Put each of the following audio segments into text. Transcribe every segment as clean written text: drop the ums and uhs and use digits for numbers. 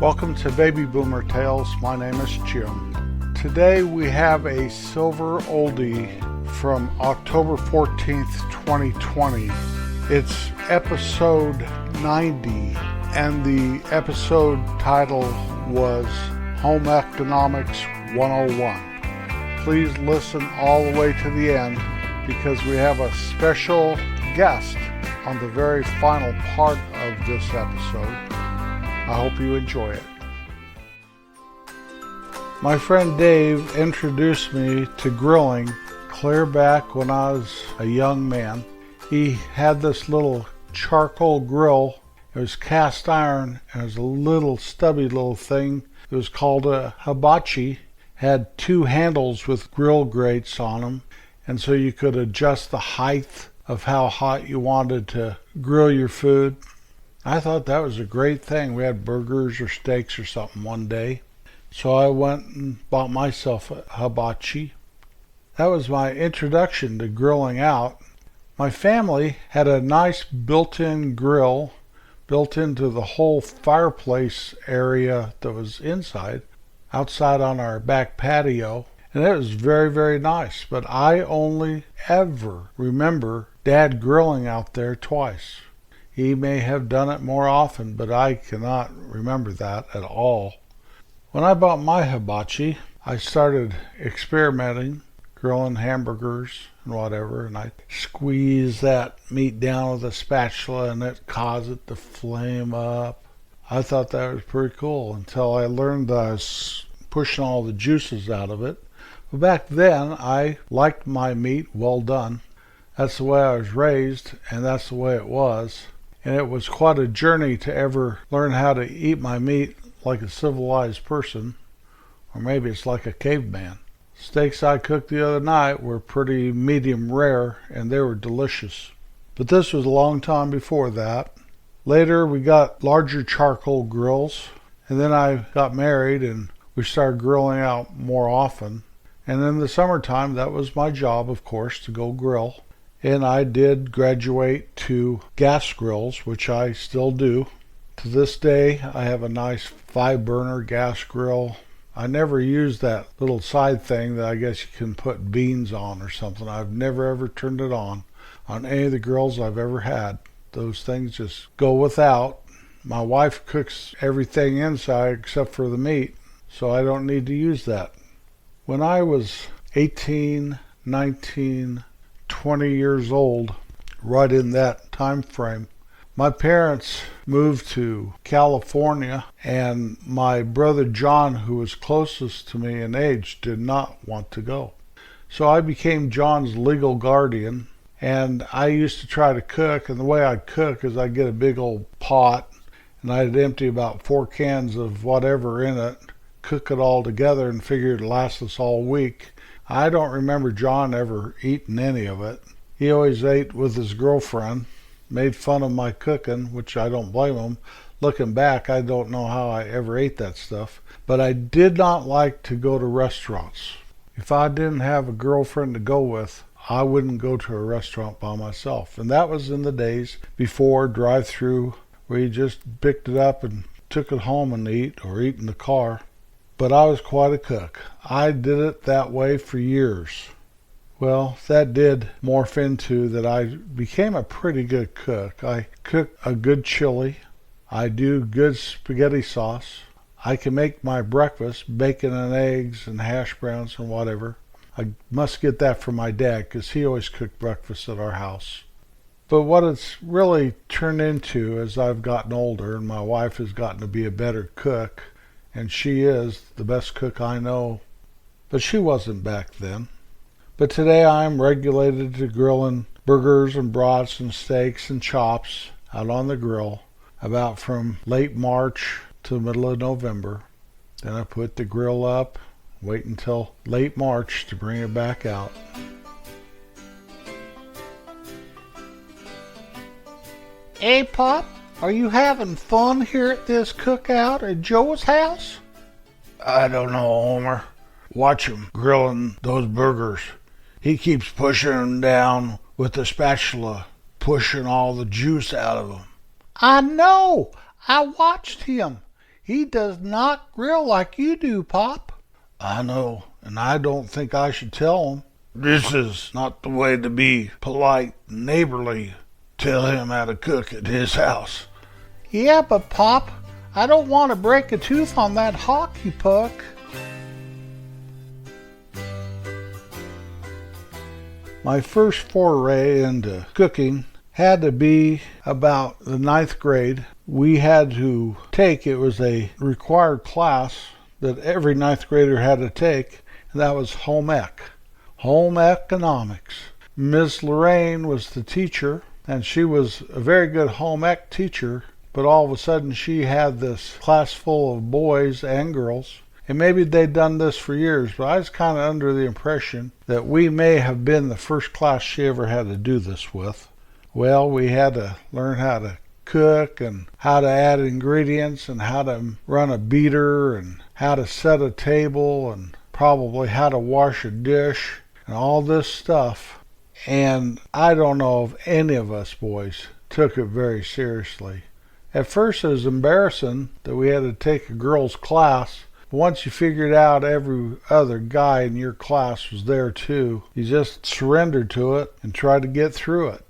Welcome to Baby Boomer Tales. My name is Jim. Today we have a silver oldie from October 14th, 2020. It's episode 90, and the episode title was Home Economics 101. Please listen all the way to the end because we have a special guest on the very final part of this episode. I hope you enjoy it. My friend Dave introduced me to grilling clear back when I was a young man. He had this little charcoal grill. It was cast iron and it was a little stubby little thing. It was called a hibachi. Had two handles with grill grates on them, and so you could adjust the height of how hot you wanted to grill your food. I thought that was a great thing. We had burgers or steaks or something one day. So I went and bought myself a hibachi. That was my introduction to grilling out. My family had a nice built-in grill built into the whole fireplace area that was inside, outside on our back patio. And it was very, very nice. But I only ever remember Dad grilling out there twice. He may have done it more often, but I cannot remember that at all. When I bought my hibachi, I started experimenting, grilling hamburgers and whatever, and I squeeze that meat down with a spatula and it caused it to flame up. I thought that was pretty cool until I learned that I was pushing all the juices out of it. But back then, I liked my meat well done. That's the way I was raised, and that's the way it was. And it was quite a journey to ever learn how to eat my meat like a civilized person, or maybe it's like a caveman. Steaks I cooked the other night were pretty medium rare, and they were delicious. But this was a long time before that. Later we got larger charcoal grills, and then I got married and we started grilling out more often. And in the summertime, that was my job, of course, to go grill. And I did graduate to gas grills, which I still do. To this day, I have a nice 5-burner gas grill. I never used that little side thing that I guess you can put beans on or something. I've never ever turned it on any of the grills I've ever had. Those things just go without. My wife cooks everything inside except for the meat, so I don't need to use that. When I was 18, 19, 20 years old, right in that time frame, my parents moved to California, and my brother John, who was closest to me in age, did not want to go. So I became John's legal guardian, and I used to try to cook, and the way I'd cook is I'd get a big old pot, and I'd empty about 4 cans of whatever in it, cook it all together, and figure it'd last us all week. I don't remember John ever eating any of it. He always ate with his girlfriend, made fun of my cooking, which I don't blame him. Looking back, I don't know how I ever ate that stuff. But I did not like to go to restaurants. If I didn't have a girlfriend to go with, I wouldn't go to a restaurant by myself. And that was in the days before drive-through, where you just picked it up and took it home and eat, or eat in the car. But I was quite a cook. I did it that way for years. Well, that did morph into that I became a pretty good cook. I cook a good chili. I do good spaghetti sauce. I can make my breakfast, bacon and eggs and hash browns and whatever. I must get that from my dad because he always cooked breakfast at our house. But what it's really turned into as I've gotten older and my wife has gotten to be a better cook, and she is the best cook I know. But she wasn't back then. But today I'm regulated to grilling burgers and brats and steaks and chops out on the grill about from late March to the middle of November. Then I put the grill up, wait until late March to bring it back out. Hey, Pop, are you having fun here at this cookout at Joe's house? I don't know, Homer. Watch him grilling those burgers. He keeps pushing them down with the spatula, pushing all the juice out of them. I know. I watched him. He does not grill like you do, Pop. I know, and I don't think I should tell him. This is not the way to be polite and neighborly. Tell him how to cook at his house. Yeah, but Pop, I don't want to break a tooth on that hockey puck. My first foray into cooking had to be about the 9th grade. We had to take, it was a required class that every 9th grader had to take, and that was home ec. Home economics. Ms. Lorene was the teacher, and she was a very good home ec teacher, but all of a sudden she had this class full of boys and girls, and maybe they'd done this for years, but I was kind of under the impression that we may have been the first class she ever had to do this with. Well, we had to learn how to cook and how to add ingredients and how to run a beater and how to set a table and probably how to wash a dish and all this stuff. And I don't know if any of us boys took it very seriously. At first it was embarrassing that we had to take a girls' class. Once you figured out every other guy in your class was there too, you just surrendered to it and tried to get through it.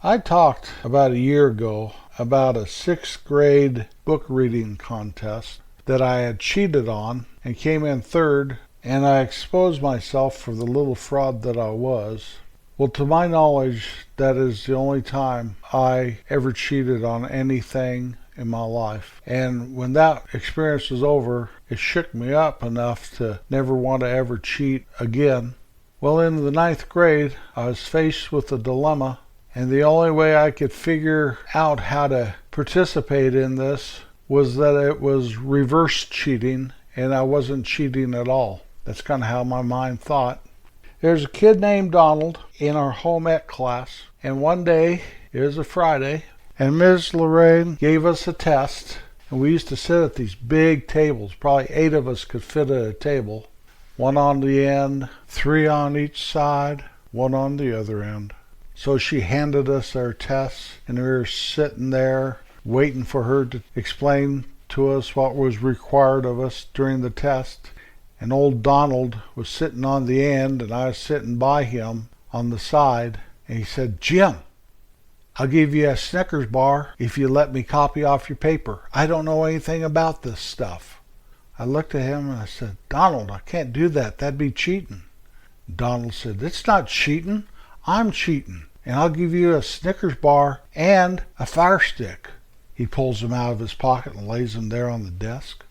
I talked about a year ago about a 6th grade book reading contest that I had cheated on and came in 3rd, and I exposed myself for the little fraud that I was. Well, to my knowledge, that is the only time I ever cheated on anything in my life. And when that experience was over, it shook me up enough to never want to ever cheat again. Well, in the 9th grade, I was faced with a dilemma, and the only way I could figure out how to participate in this was that it was reverse cheating, and I wasn't cheating at all. That's kind of how my mind thought. There's a kid named Donald in our home ec class, and one day, it was a Friday, and Ms. Lorene gave us a test, and we used to sit at these big tables. Probably 8 of us could fit at a table. 1 on the end, 3 on each side, 1 on the other end. So she handed us our tests, and we were sitting there waiting for her to explain to us what was required of us during the test. And old Donald was sitting on the end, and I was sitting by him on the side. And he said, "Jim, I'll give you a Snickers bar if you let me copy off your paper. I don't know anything about this stuff." I looked at him and I said, "Donald, I can't do that. That'd be cheating." Donald said, "It's not cheating. I'm cheating. And I'll give you a Snickers bar and a fire stick." He pulls them out of his pocket and lays them there on the desk.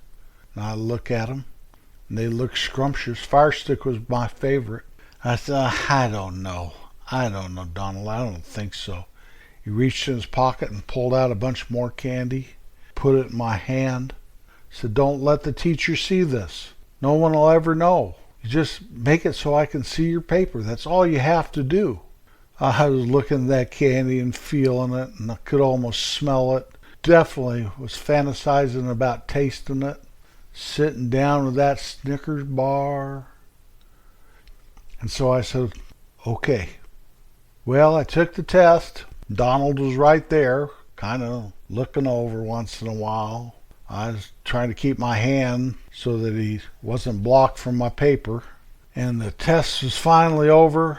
And I look at them, and they look scrumptious. Fire stick was my favorite. I said, I don't know, Donald. I don't think so." He reached in his pocket and pulled out a bunch more candy, put it in my hand, said, "Don't let the teacher see this. No one will ever know. You just make it so I can see your paper. That's all you have to do." I was looking at that candy and feeling it, and I could almost smell it. Definitely was fantasizing about tasting it, sitting down with that Snickers bar. And so I said, "Okay." Well, I took the test. Donald was right there, kind of looking over once in a while. I was trying to keep my hand so that he wasn't blocked from my paper. And the test was finally over.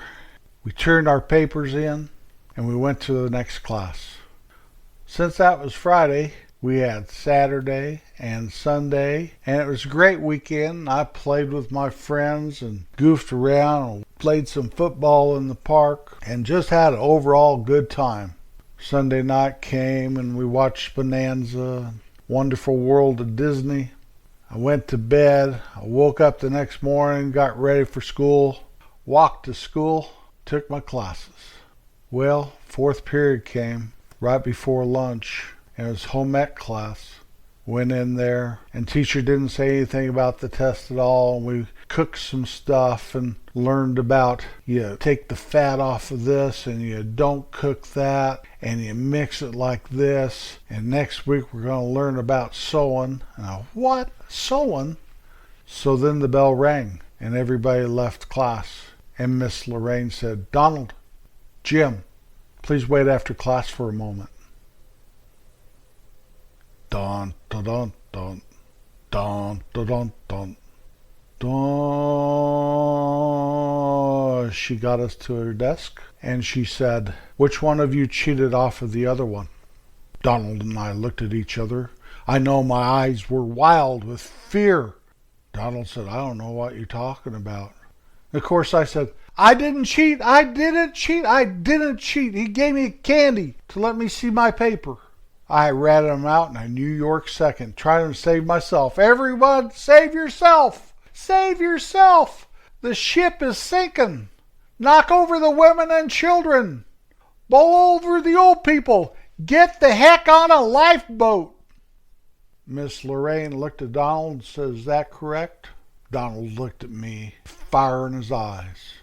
We turned our papers in, and we went to the next class. Since that was Friday, we had Saturday and Sunday, and it was a great weekend. I played with my friends and goofed around and played some football in the park and just had an overall good time. Sunday night came and we watched Bonanza, Wonderful World of Disney. I went to bed. I woke up the next morning, got ready for school, walked to school, took my classes. Well, 4th period came right before lunch, and it was home ec class. Went in there, and teacher didn't say anything about the test at all. We cooked some stuff and learned about you take the fat off of this and you don't cook that and you mix it like this. And next week we're going to learn about sewing. And I, what? Sewing? So then the bell rang and everybody left class. And Miss Lorene said, "Donald, Jim, please wait after class for a moment." Dun, dun, dun, dun. Dun, dun, dun, dun. Dun. She got us to her desk and she said, "Which one of you cheated off of the other one?" Donald and I looked at each other. I know my eyes were wild with fear. Donald said, "I don't know what you're talking about." Of course, I said, "I didn't cheat. I didn't cheat. I didn't cheat. He gave me candy to let me see my paper." I ratted him out in a New York second, trying to save myself. "Everyone, save yourself! Save yourself! The ship is sinking! Knock over the women and children! Bowl over the old people! Get the heck on a lifeboat!" Miss Lorene looked at Donald and said, "Is that correct?" Donald looked at me, fire in his eyes.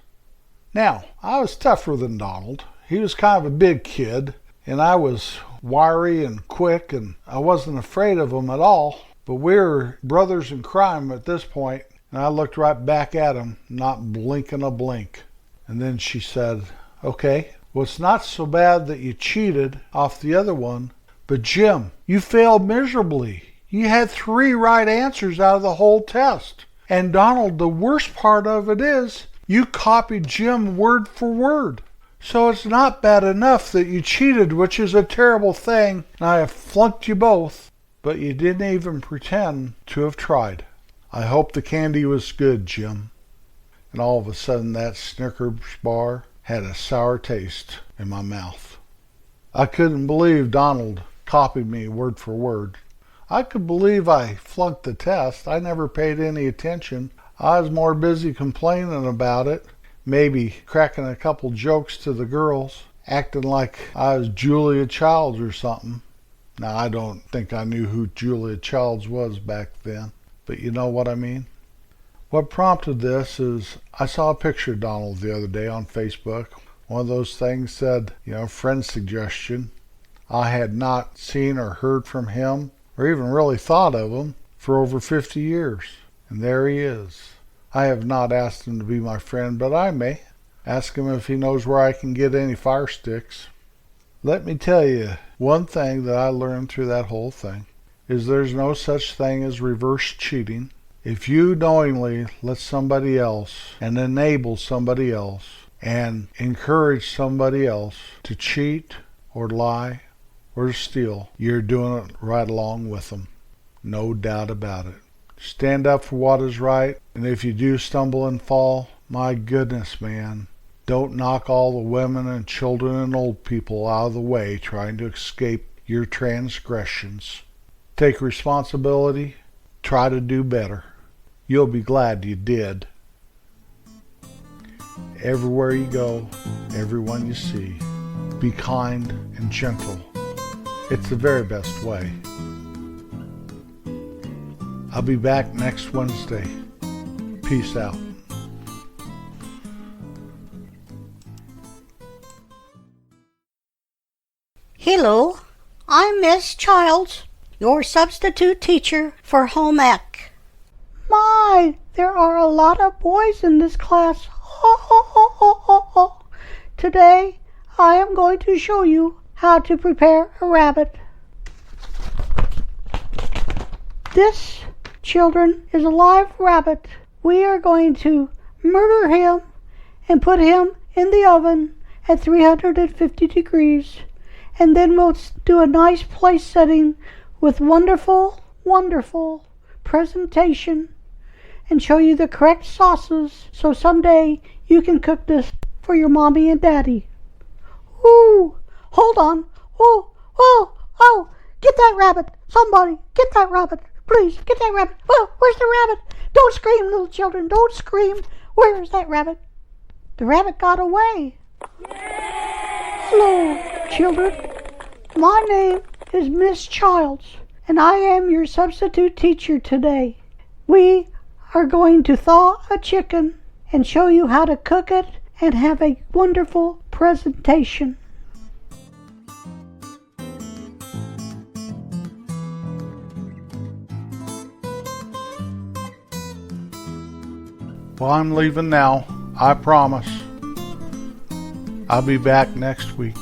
Now, I was tougher than Donald. He was kind of a big kid, and I was wiry and quick, and I wasn't afraid of him at all. But we were brothers in crime at this point, and I looked right back at him, not blinking a blink. And then she said, "Okay, well, it's not so bad that you cheated off the other one, but Jim, you failed miserably. You had 3 right answers out of the whole test. And Donald, the worst part of it is, you copied Jim word for word. So it's not bad enough that you cheated, which is a terrible thing, and I have flunked you both, but you didn't even pretend to have tried. I hope the candy was good, Jim." And all of a sudden that Snickers bar had a sour taste in my mouth. I couldn't believe Donald copied me word for word. I could believe I flunked the test. I never paid any attention. I was more busy complaining about it, maybe cracking a couple jokes to the girls, acting like I was Julia Childs or something. Now, I don't think I knew who Julia Childs was back then, but you know what I mean. What prompted this is I saw a picture of Donald the other day on Facebook. One of those things said, friend suggestion. I had not seen or heard from him or even really thought of him for over 50 years. And there he is. I have not asked him to be my friend, but I may. Ask him if he knows where I can get any fire sticks. Let me tell you, one thing that I learned through that whole thing is there's no such thing as reverse cheating. If you knowingly let somebody else and enable somebody else and encourage somebody else to cheat or lie or to steal, you're doing it right along with them. No doubt about it. Stand up for what is right, and if you do stumble and fall, my goodness, man, don't knock all the women and children and old people out of the way trying to escape your transgressions. Take responsibility. Try to do better. You'll be glad you did. Everywhere you go, everyone you see, be kind and gentle. It's the very best way. I'll be back next Wednesday. Peace out. Hello, I'm Miss Childs, your substitute teacher for home ec. My, there are a lot of boys in this class. Ho, ho, ho, ho, ho, ho. Today, I am going to show you how to prepare a rabbit. This, children, is a live rabbit. We are going to murder him and put him in the oven at 350 degrees. And then we'll do a nice place setting with wonderful, wonderful presentation and show you the correct sauces so someday you can cook this for your mommy and daddy. Ooh, hold on. Oh, get that rabbit. Somebody, get that rabbit. Please, get that rabbit. Oh, where's the rabbit? Don't scream, little children. Don't scream. Where is that rabbit? The rabbit got away. Hello, children. My name is Miss Childs, and I am your substitute teacher today. We are going to thaw a chicken and show you how to cook it and have a wonderful presentation. Well, I'm leaving now. I promise. I'll be back next week.